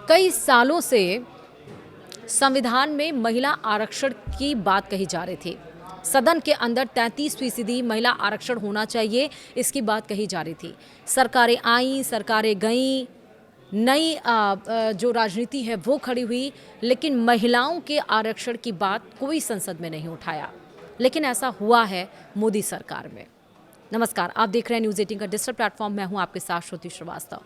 कई सालों से संविधान में महिला आरक्षण की बात कही जा रही थी। सदन के अंदर 33% महिला आरक्षण होना चाहिए, इसकी बात कही जा रही थी। सरकारें आईं, सरकारें गईं, नई जो राजनीति है वो खड़ी हुई, लेकिन महिलाओं के आरक्षण की बात कोई संसद में नहीं उठाया। लेकिन ऐसा हुआ है मोदी सरकार में। नमस्कार, आप देख रहे हैं न्यूज़ 18 का डिजिटल प्लेटफॉर्म। मैं हूं आपके साथ श्रुति श्रीवास्तव।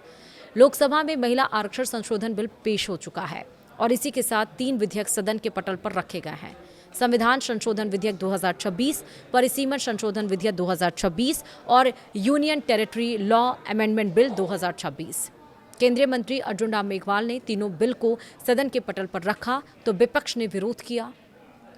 लोकसभा में महिला आरक्षण संशोधन बिल पेश हो चुका है और इसी के साथ 3 विधेयक सदन के पटल पर रखे गए हैं। संविधान संशोधन विधेयक 2026, परिसीमन संशोधन विधेयक 2026 और union territory law amendment bill 2026। केंद्रीय मंत्री अर्जुन राम मेघवाल ने तीनों बिल को सदन के पटल पर रखा तो विपक्ष ने विरोध किया।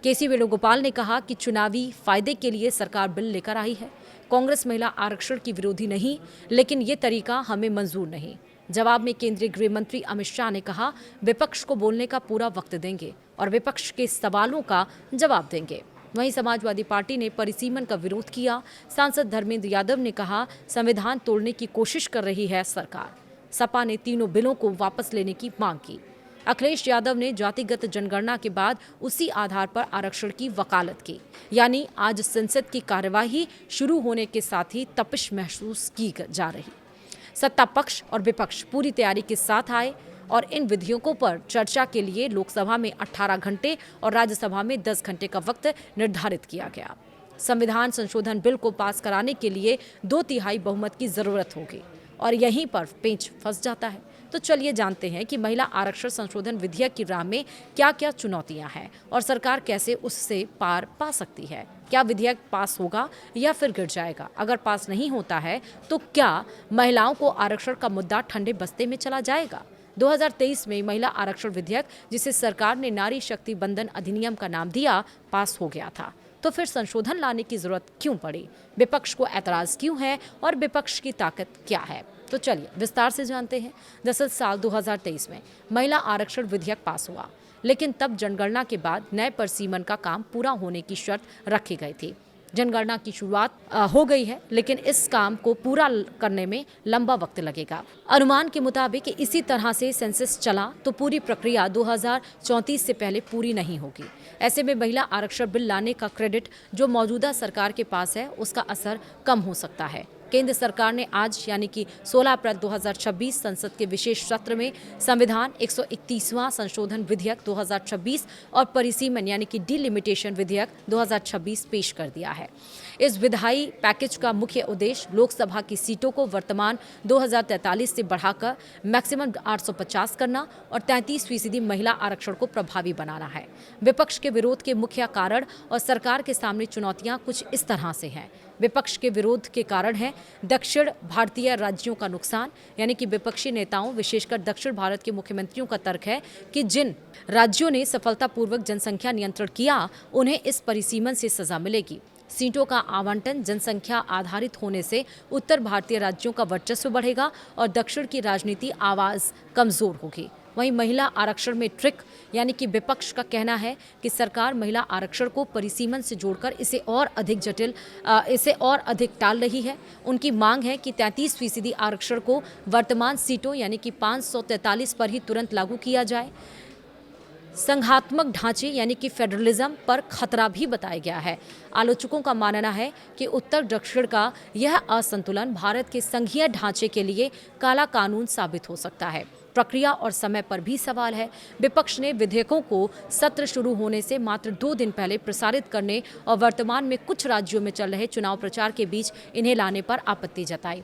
केसी वेणुगोपाल ने कहा कि चुनावी फायदे के लिए सरकार बिल लेकर आई है। कांग्रेस महिला आरक्षण की विरोधी नहीं, लेकिन ये तरीका हमें मंजूर नहीं। जवाब में केंद्रीय गृह मंत्री अमित शाह ने कहा, विपक्ष को बोलने का पूरा वक्त देंगे और विपक्ष के सवालों का जवाब देंगे। वहीं समाजवादी पार्टी ने परिसीमन का विरोध किया। सांसद धर्मेंद्र यादव ने कहा, संविधान तोड़ने की कोशिश कर रही है सरकार। सपा ने तीनों बिलों को वापस लेने की मांग की। अखिलेश यादव ने जातिगत जनगणना के बाद उसी आधार पर आरक्षण की वकालत की। यानी आज संसद की कार्यवाही शुरू होने के साथ ही तपिश महसूस की जा रही। सत्ता पक्ष और विपक्ष पूरी तैयारी के साथ आए और इन विधेयकों पर चर्चा के लिए लोकसभा में 18 घंटे और राज्यसभा में 10 घंटे का वक्त निर्धारित किया गया। संविधान संशोधन बिल को पास कराने के लिए 2/3 बहुमत की जरूरत होगी और यहीं पर पेंच फंस जाता है। तो चलिए जानते हैं कि महिला आरक्षण संशोधन विधेयक की राह में क्या क्या चुनौतियां हैं और सरकार कैसे उससे पार पा सकती है। क्या विधेयक पास होगा या फिर गिर जाएगा? अगर पास नहीं होता है तो क्या महिलाओं को आरक्षण का मुद्दा ठंडे बस्ते में चला जाएगा? 2023 में महिला आरक्षण विधेयक, जिसे सरकार ने नारी शक्ति बंधन अधिनियम का नाम दिया, पास हो गया था। तो फिर संशोधन लाने की जरूरत क्यों पड़ी? विपक्ष को ऐतराज क्यों है और विपक्ष की ताकत क्या है? तो चलिए विस्तार से जानते हैं। दरअसल साल 2023 में महिला आरक्षण विधेयक पास हुआ, लेकिन तब जनगणना के बाद नए परिसीमन का काम पूरा होने की शर्त रखी गई थी। जनगणना की शुरुआत हो गई है, लेकिन इस काम को पूरा करने में लंबा वक्त लगेगा। अनुमान के मुताबिक इसी तरह से सेंसस चला तो पूरी प्रक्रिया 2034 से पहले पूरी नहीं होगी। ऐसे में महिला आरक्षण बिल लाने का क्रेडिट जो मौजूदा सरकार के पास है, उसका असर कम हो सकता है। केंद्र सरकार ने आज यानी कि 16 अप्रैल 2026 संसद के विशेष सत्र में संविधान 131वां संशोधन विधेयक 2026 और परिसीमन यानी कि डिलिमिटेशन विधेयक 2026 पेश कर दिया है। इस विधायी पैकेज का मुख्य उद्देश्य लोकसभा की सीटों को वर्तमान 2043 से बढ़ाकर मैक्सिमम 850 करना और 33% महिला आरक्षण को प्रभावी बनाना है। विपक्ष के विरोध के मुख्य कारण और सरकार के सामने चुनौतियां कुछ इस तरह से हैं। विपक्ष के विरोध के कारण है दक्षिण भारतीय राज्यों का नुकसान, यानी कि विपक्षी नेताओं विशेषकर दक्षिण भारत के मुख्यमंत्रियों का तर्क है कि जिन राज्यों ने सफलतापूर्वक जनसंख्या नियंत्रण किया, उन्हें इस परिसीमन से सजा मिलेगी। सीटों का आवंटन जनसंख्या आधारित होने से उत्तर भारतीय राज्यों का वर्चस्व बढ़ेगा और दक्षिण की राजनीति आवाज कमजोर होगी। वहीं महिला आरक्षण में ट्रिक, यानी कि विपक्ष का कहना है कि सरकार महिला आरक्षण को परिसीमन से जोड़कर इसे और अधिक टाल रही है। उनकी मांग है कि 33% आरक्षण को वर्तमान सीटों यानी कि 543 पर ही तुरंत लागू किया जाए। संघात्मक ढांचे यानी कि फेडरलिज्म पर खतरा भी बताया गया है। आलोचकों का मानना है कि उत्तर दक्षिण का यह असंतुलन भारत के संघीय ढांचे के लिए काला कानून साबित हो सकता है। प्रक्रिया और समय पर भी सवाल है। विपक्ष ने विधेयकों को सत्र शुरू होने से मात्र 2 दिन पहले प्रसारित करने और वर्तमान में कुछ राज्यों में चल रहे चुनाव प्रचार के बीच इन्हें लाने पर आपत्ति जताई।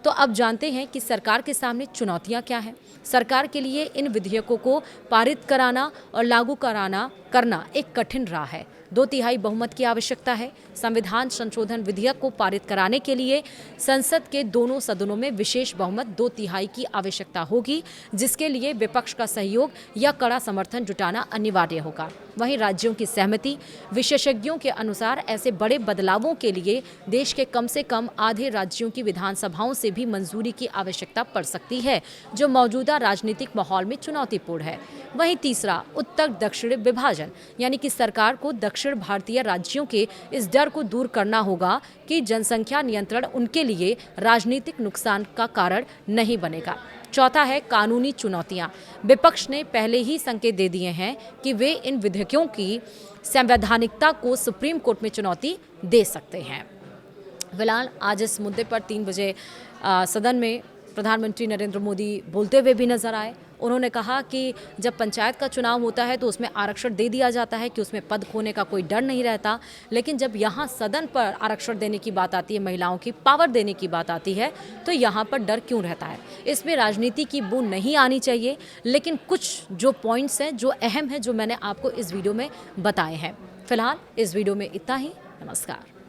तो अब जानते हैं कि सरकार के सामने चुनौतियां क्या हैं। सरकार के लिए इन विधेयकों को पारित कराना और लागू करना एक कठिन राह है। 2/3 बहुमत की आवश्यकता है। संविधान संशोधन विधेयक को पारित कराने के लिए संसद के दोनों सदनों में विशेष बहुमत 2/3 की आवश्यकता होगी, जिसके लिए विपक्ष का सहयोग या कड़ा समर्थन जुटाना अनिवार्य होगा। वहीं राज्यों की सहमति। विशेषज्ञों के अनुसार ऐसे बड़े बदलावों के लिए देश के कम से कम आधे राज्यों की विधानसभाओं से भी मंजूरी की आवश्यकता पड़ सकती है, जो मौजूदा राजनीतिक माहौल में चुनौतीपूर्ण है। वहीं तीसरा, उत्तर दक्षिण विभाजन, यानी कि सरकार को दक्षिण भारतीय राज्यों के इस डर को दूर करना होगा कि जनसंख्या नियंत्रण उनके लिए राजनीतिक नुकसान का कारण नहीं बनेगा। चौथा है कानूनी चुनौतियां। विपक्ष ने पहले ही संकेत दे दिए हैं कि वे इन विधेयकों की संवैधानिकता को सुप्रीम कोर्ट में चुनौती दे सकते हैं। फिलहाल आज इस मुद्दे पर 3 बजे सदन में प्रधानमंत्री नरेंद्र मोदी बोलते हुए भी नजर आए। उन्होंने कहा कि जब पंचायत का चुनाव होता है तो उसमें आरक्षण दे दिया जाता है कि उसमें पद खोने का कोई डर नहीं रहता, लेकिन जब यहाँ सदन पर आरक्षण देने की बात आती है, महिलाओं की पावर देने की बात आती है, तो यहाँ पर डर क्यों रहता है। इसमें राजनीति की बूंद नहीं आनी चाहिए, लेकिन कुछ जो पॉइंट्स हैं जो अहम हैं, जो मैंने आपको इस वीडियो में बताए हैं। फिलहाल इस वीडियो में इतना ही। नमस्कार।